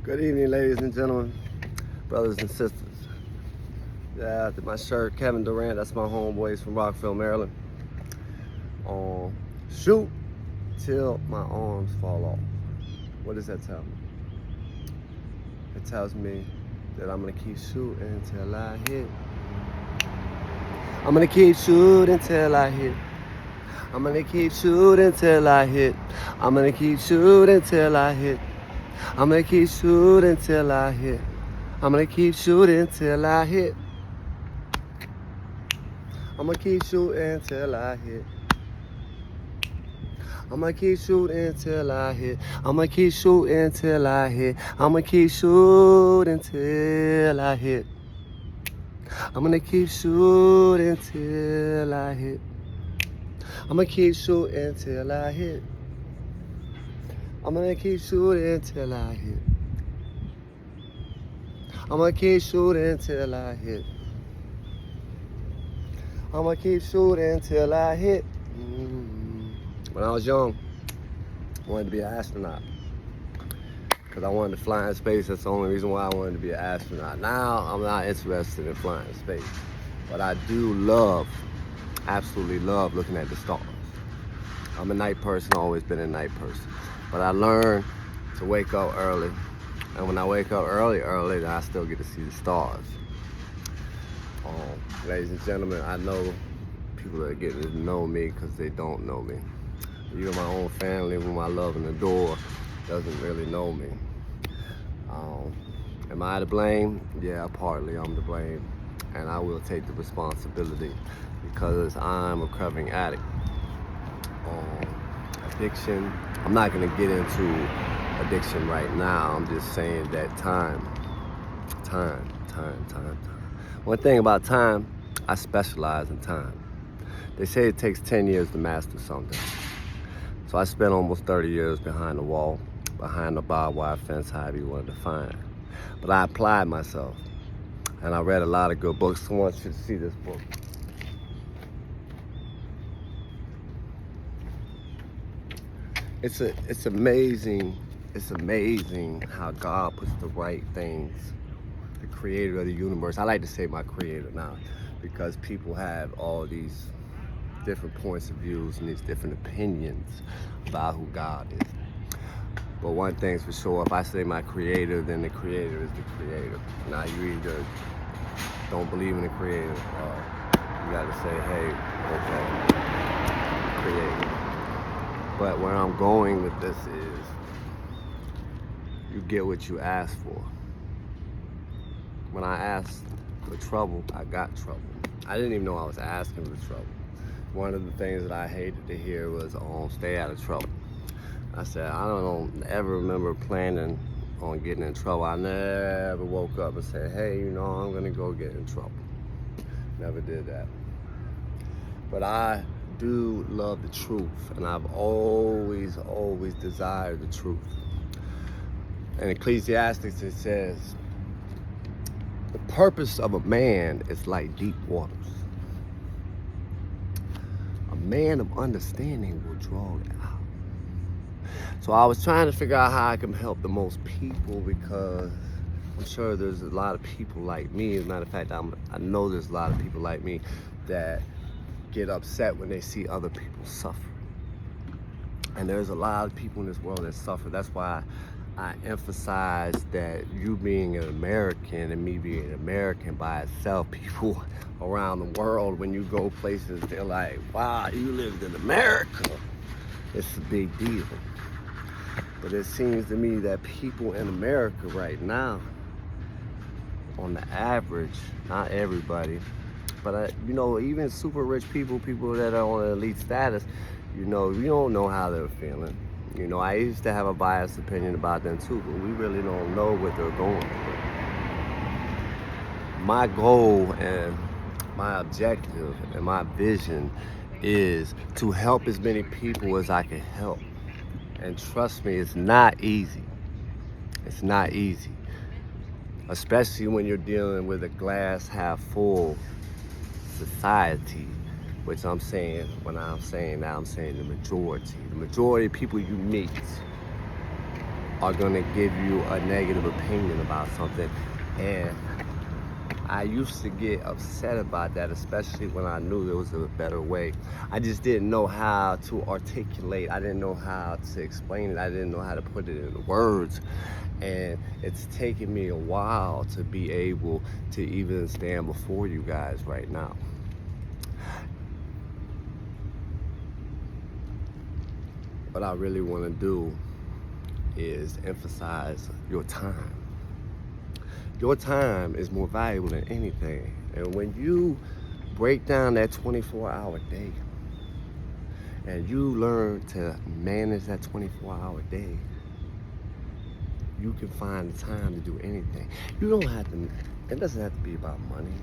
Good evening, ladies and gentlemen, brothers and sisters. Yeah, my shirt, Kevin Durant, that's my homeboys from Rockville, Maryland. Shoot till my arms fall off. What does that tell me? It tells me that I'm gonna keep shooting till I hit. I'm gonna keep shooting till I hit. I'm gonna keep shooting till I hit. I'm gonna keep shooting till I hit. I'm gonna keep shooting till I hit. I'm gonna keep shooting till I hit. I'm gonna keep shooting till I hit. I'm gonna keep shooting till I hit. I'm gonna keep shooting till I hit. I'm gonna keep shooting till I hit. I'm gonna keep shooting till I hit. I'm gonna keep shooting till I hit. I'm gonna keep shooting till I hit. I'm gonna keep shooting till I hit. I'm gonna keep shooting till I hit. When I was young, I wanted to be an astronaut because I wanted to fly in space. That's the only reason why I wanted to be an astronaut. Now I'm not interested in flying in space, but I do love, absolutely love looking at the stars. I'm a night person, always been a night person, but I learned to wake up early, and when I wake up early, then I still get to see the stars. Ladies and gentlemen, I know people are getting to know me because they don't know me. Even my own family, whom I love and adore, doesn't really know me. Am I to blame? Yeah, partly I'm to blame, and I will take the responsibility because I'm a recovering addict. Addiction, I'm not going to get into addiction right now. I'm just saying that time. One thing about time, I specialize in time. They say it takes 10 years to master something. So I spent almost 30 years behind the wall, behind the barbed wire fence, however you want to define it. But I applied myself, and I read a lot of good books. Someone should see this book. It's amazing how God puts the right things, the creator of the universe. I like to say my creator now, because people have all these different points of views and these different opinions about who God is. But one thing's for sure, if I say my creator, then the creator is the creator. Now you either don't believe in the creator, or you gotta say, hey, okay, creator. But where I'm going with this is, you get what you ask for. When I asked for trouble, I got trouble. I didn't even know I was asking for trouble. One of the things that I hated to hear was, stay out of trouble. I said, I don't ever remember planning on getting in trouble. I never woke up and said, hey, I'm gonna go get in trouble. Never did that. But I do love the truth, and I've always desired the truth. In Ecclesiastes it says, the purpose of a man is like deep waters. A man of understanding will draw it out. So I was trying to figure out how I can help the most people, because I'm sure there's a lot of people like me. As a matter of fact, I know there's a lot of people like me that get upset when they see other people suffer. And there's a lot of people in this world that suffer. That's why I emphasize that you being an American and me being an American by itself, people around the world, when you go places, they're like, wow, you lived in America. It's a big deal. But it seems to me that people in America right now, on the average, not everybody, but even super rich people that are on elite status, you don't know how they're feeling. I used to have a biased opinion about them too, but we really don't know what they're going through. My goal and my objective and my vision is to help as many people as I can help. And trust me, it's not easy. It's not easy. Especially when you're dealing with a glass half full society, which I'm saying, when I'm saying that, I'm saying the majority. The majority of people you meet are gonna give you a negative opinion about something. And I used to get upset about that, especially when I knew there was a better way. I just didn't know how to articulate. I didn't know how to explain it. I didn't know how to put it into words. And it's taken me a while to be able to even stand before you guys right now. What I really want to do is emphasize your time. Your time is more valuable than anything. And when you break down that 24-hour day and you learn to manage that 24-hour day, you can find the time to do anything. You don't have to, it doesn't have to be about money.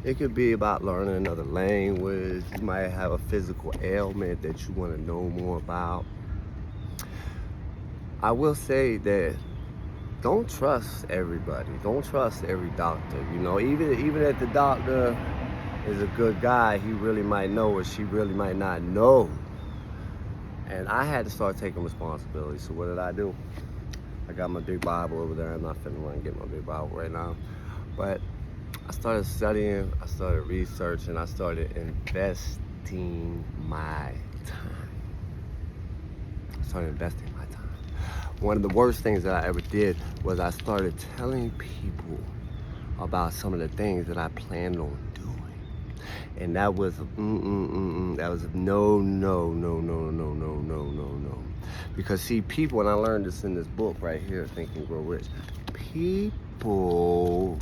It could be about learning another language. You might have a physical ailment that you want to know more about. I will say that don't trust everybody. Don't trust every doctor. You know, even if the doctor is a good guy, he really might know or she really might not know. And I had to start taking responsibility. So what did I do? I got my big Bible over there. I'm not finna run and get my big Bible right now. But I started studying, I started researching, I started investing my time. One of the worst things that I ever did was I started telling people about some of the things that I planned on doing. And that was, that was no. Because see, people, and I learned this in this book right here, Think and Grow Rich, people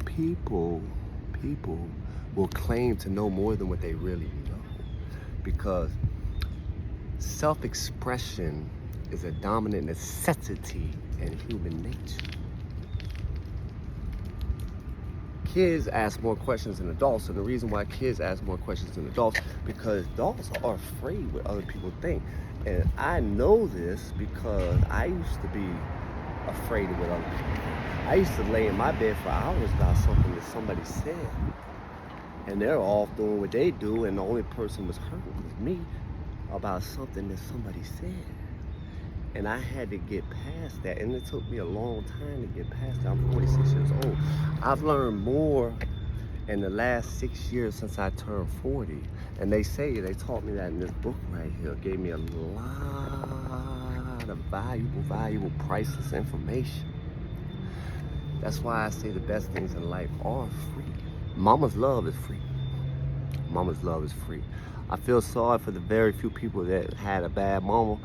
will claim to know more than what they really know. Because self-expression is a dominant necessity in human nature. Kids ask more questions than adults, and the reason why kids ask more questions than adults, because adults are afraid what other people think. And I know this because I used to be afraid of what other people think. I used to lay in my bed for hours about something that somebody said. And they're off doing what they do, and the only person was hurt was me about something that somebody said. And I had to get past that, and it took me a long time to get past that. I'm 46 years old. I've learned more in the last 6 years since I turned 40. And they taught me that in this book right here. It gave me a lot of valuable, priceless information. That's why I say the best things in life are free. Mama's love is free. Mama's love is free. I feel sorry for the very few people that had a bad mama,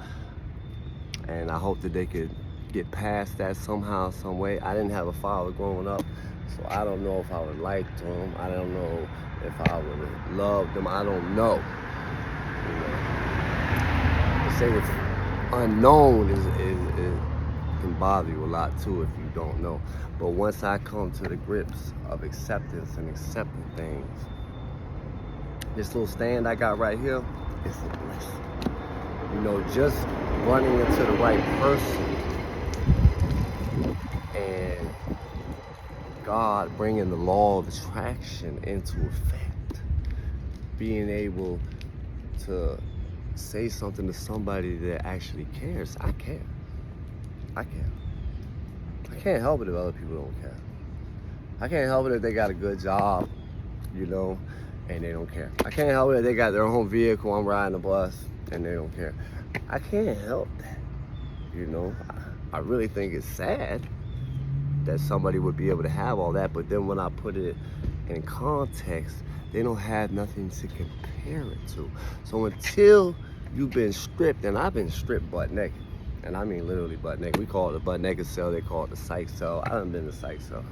and I hope that they could get past that somehow, some way. I didn't have a father growing up, so I don't know if I would have liked them. I don't know if I would have loved them. I don't know. You know, to say the unknown can bother you a lot too if you don't know. But once I come to the grips of acceptance and accepting things, this little stand I got right here is a blessing. You know, just running into the right person and God bringing the law of attraction into effect, being able to say something to somebody that actually cares. I care. I can't help it if other people don't care. I can't help it if they got a good job, you know, and they don't care. I can't help it if they got their own vehicle, I'm riding a bus, and they don't care. I can't help that, you know. I really think it's sad that somebody would be able to have all that, but then when I put it in context, they don't have nothing to compare it to. So until you've been stripped, and I've been stripped butt naked, and I mean literally butt naked. We call it the butt naked cell, they call it the psych cell. I done been in the psych cell,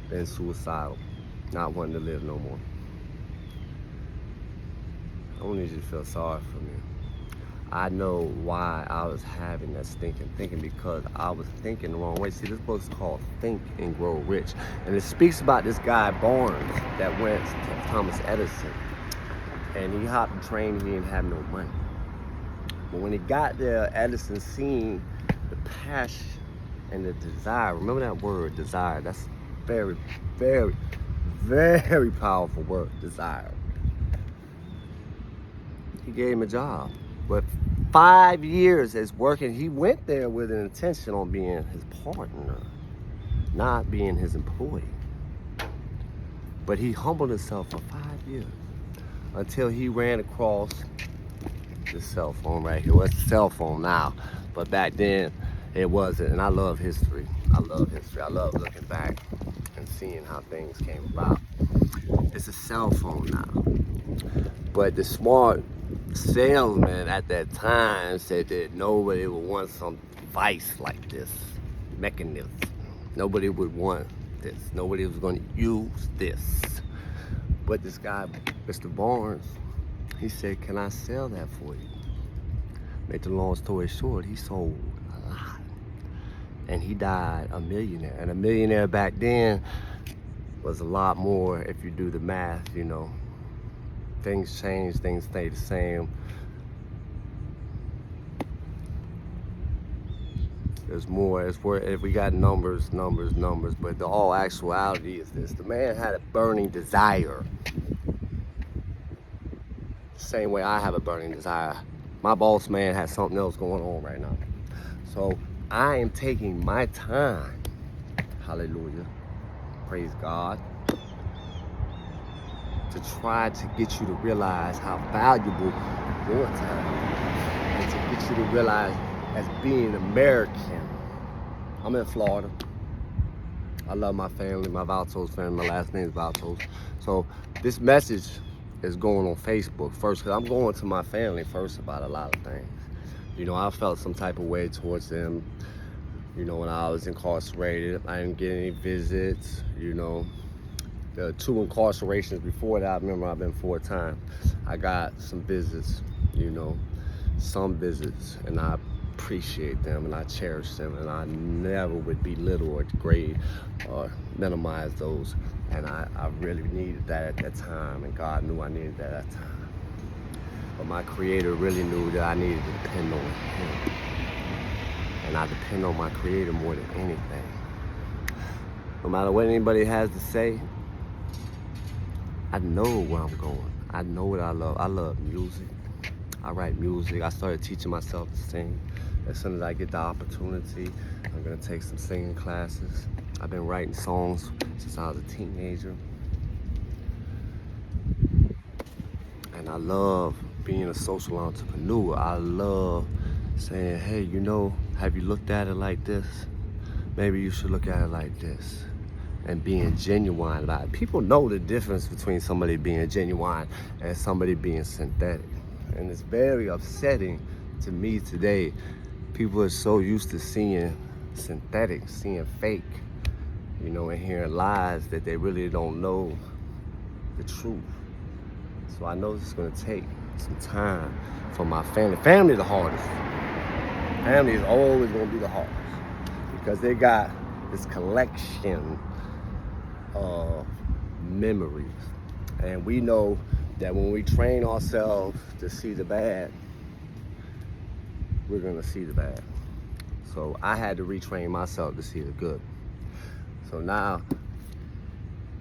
been suicidal, not wanting to live no more. I don't need you to feel sorry for me. I know why I was having that thinking because I was thinking the wrong way. See, this book's called Think and Grow Rich. And it speaks about this guy, Barnes, that went to Thomas Edison. And he hopped the train, he didn't have no money. But when he got there, Edison seen the passion and the desire. Remember that word, desire. That's very, very, very powerful word, desire. He gave him a job. But 5 years as working. He went there with an intention on being his partner, not being his employee. But he humbled himself for 5 years until he ran across this cell phone right here. Well, it's a cell phone now, but back then it wasn't. And I love history. I love history. I love looking back and seeing how things came about. It's a cell phone now. But the smart salesman at that time said that nobody would want some device like this, mechanism. Nobody would want this. Nobody was going to use this. But this guy, Mr. Barnes, he said, can I sell that for you? Make the long story short, he sold a lot. And he died a millionaire. And a millionaire back then was a lot more if you do the math, you know. Things change, things stay the same. There's more, it's where if we got numbers, but the all actuality is this. The man had a burning desire. Same way I have a burning desire. My boss man has something else going on right now. So I am taking my time, hallelujah, praise God, to try to get you to realize how valuable your time is, and to get you to realize as being American. I'm in Florida. I love my family, my Valtos family. My last name is Valtos. So this message is going on Facebook first, because I'm going to my family first about a lot of things. You know, I felt some type of way towards them. You know, when I was incarcerated, I didn't get any visits, you know. The 2 incarcerations before that, I remember I've been 4 times. I got some visits, you know, some visits, and I appreciate them and I cherish them, and I never would belittle or degrade or minimize those. And I really needed that at that time, and God knew I needed that at that time. But my Creator really knew that I needed to depend on Him. And I depend on my Creator more than anything. No matter what anybody has to say, I know where I'm going. I know what I love. I love music. I write music. I started teaching myself to sing. As soon as I get the opportunity, I'm gonna take some singing classes. I've been writing songs since I was a teenager. And I love being a social entrepreneur. I love saying, hey, you know, have you looked at it like this? Maybe you should look at it like this. And being genuine about it. People know the difference between somebody being genuine and somebody being synthetic. And it's very upsetting to me today. People are so used to seeing synthetic, seeing fake, you know, and hearing lies that they really don't know the truth. So I know this is gonna take some time for my family. Family the hardest. Family is always gonna be the hardest because they got this collection of memories. And we know that when we train ourselves to see the bad, we're gonna see the bad. So I had to retrain myself to see the good. So now,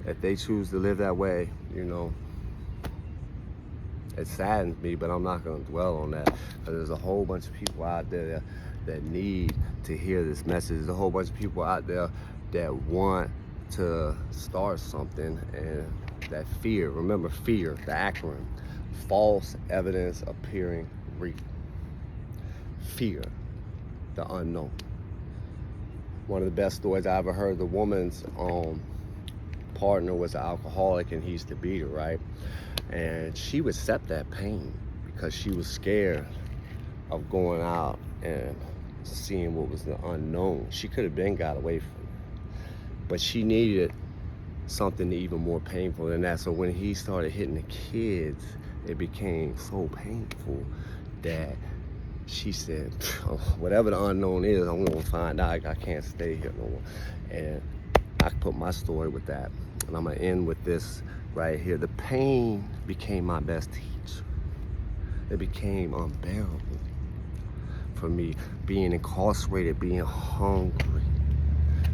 if they choose to live that way, you know, it saddens me, but I'm not gonna dwell on that. Because there's a whole bunch of people out there that need to hear this message. There's a whole bunch of people out there that want to start something, and that fear, remember fear, the acronym, false evidence appearing real. Fear, the unknown. One of the best stories I ever heard, the woman's partner was an alcoholic and he used to beat her, right? And she would accept that pain because she was scared of going out and seeing what was the unknown. She could have been got away from it. But she needed something even more painful than that. So when he started hitting the kids, it became so painful that she said, whatever the unknown is, I'm gonna find out. I can't stay here no more. And I put my story with that. And I'm gonna end with this right here. The pain became my best teacher. It became unbearable for me, being incarcerated, being hungry,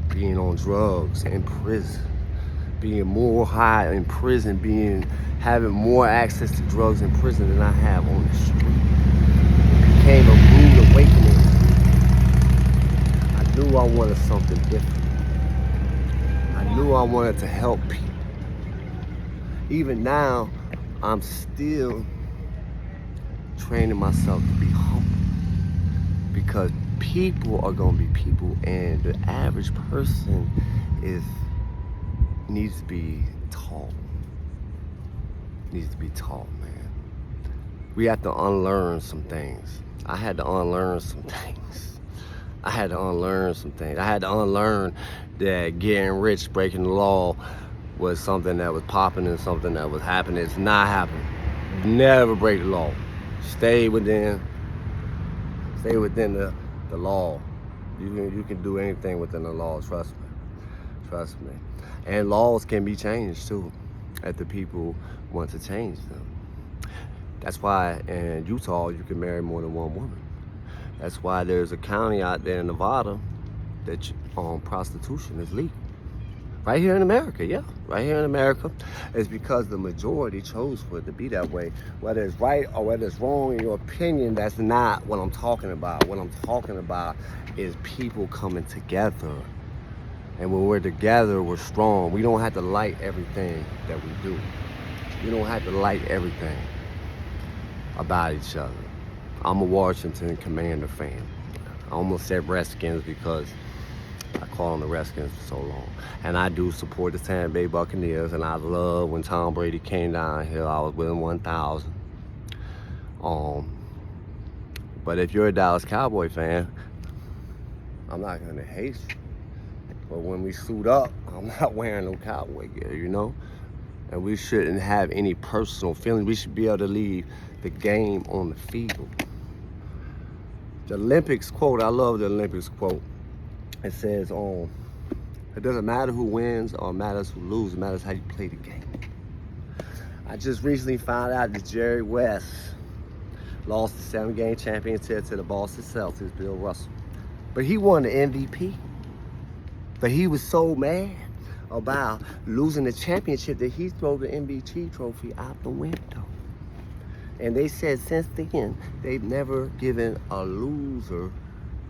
being on drugs in prison, being more high in prison, having more access to drugs in prison than I have on the street. became a rude awakening. I knew I wanted something different. I knew I wanted to help people. Even now, I'm still training myself to be humble, because people are gonna be people, and the average person needs to be taught. Needs to be taught, man. We have to unlearn some things. I had to unlearn some things. I had to unlearn some things. I had to unlearn that getting rich, breaking the law was something that was popping and something that was happening. It's not happening. Never break the law. Stay within the law. You can do anything within the law, trust me. Trust me. And laws can be changed too, if the people want to change them. That's why in Utah you can marry more than one woman. That's why there's a county out there in Nevada that prostitution is legal. Right here in America, yeah. Right here in America. It's because the majority chose for it to be that way. Whether it's right or whether it's wrong in your opinion, that's not what I'm talking about. What I'm talking about is people coming together. And when we're together, we're strong. We don't have to like everything that we do. We don't have to like everything about each other. I'm a Washington Commander fan. I almost said Redskins because I call them the Redskins for so long. And I do support the Tampa Bay Buccaneers, and I love when Tom Brady came down here, I was with him 1,000. But if you're a Dallas Cowboy fan, I'm not gonna hate you. But when we suit up, I'm not wearing no cowboy gear, you know? And we shouldn't have any personal feelings. We should be able to leave the game on the field. The Olympics quote, I love the Olympics quote. It says, it doesn't matter who wins or matters who loses, it matters how you play the game. I just recently found out that Jerry West lost the 7-game championship to the Boston Celtics, Bill Russell. But he won the MVP. But he was so mad about losing the championship that he threw the MVP trophy out the window. And they said since then, they've never given a loser,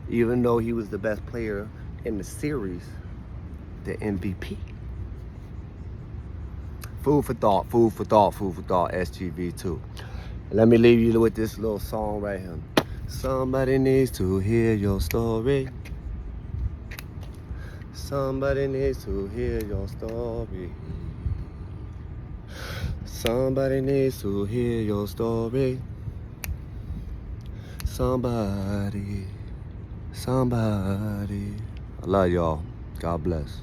even though he was the best player in the series, the MVP. Food for thought, food for thought, food for thought, SGV2. Let me leave you with this little song right here. Somebody needs to hear your story. Somebody needs to hear your story. Somebody needs to hear your story. Somebody. I love y'all. God bless.